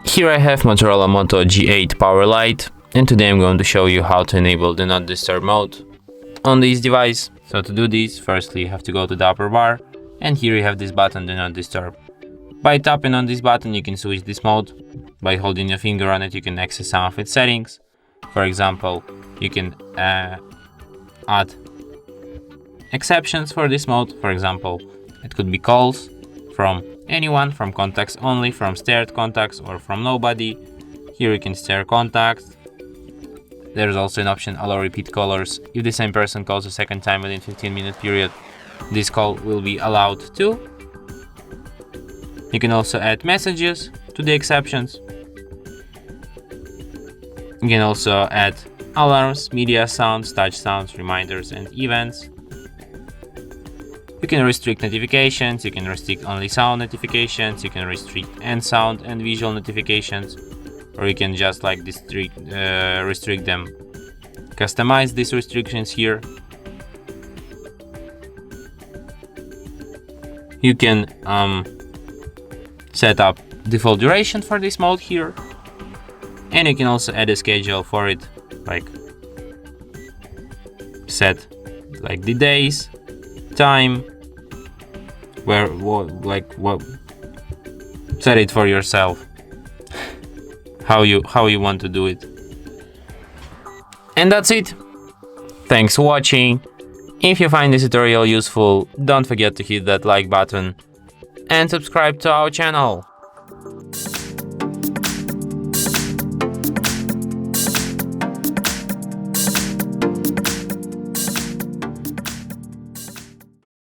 Here I have Motorola Moto G8 Power Lite, and today I'm going to show you how to enable the Not Disturb mode on this device. So to do this, firstly you have to go to the upper bar, and here you have this button, Do Not Disturb. By tapping on this button you can switch this mode. By holding your finger on it you can access some of its settings. For example, you can add exceptions for this mode. For example, it could be calls from anyone, from contacts only, from steered contacts, or from nobody. Here you can steer contacts. There's also an option allow repeat callers. If the same person calls a second time within 15-minute period, this call will be allowed too. You can also add messages to the exceptions. You can also add alarms, media sounds, touch sounds, reminders, and events. You can restrict notifications, you can restrict only sound notifications, you can restrict and sound and visual notifications, or you can just like restrict them. Customize these restrictions here. You can set up default duration for this mode here, and you can also add a schedule for it, like set like the days, time, set it for yourself how you want to do it. And that's it. Thanks for watching. If you find this tutorial useful, don't forget to hit that like button and subscribe to our channel.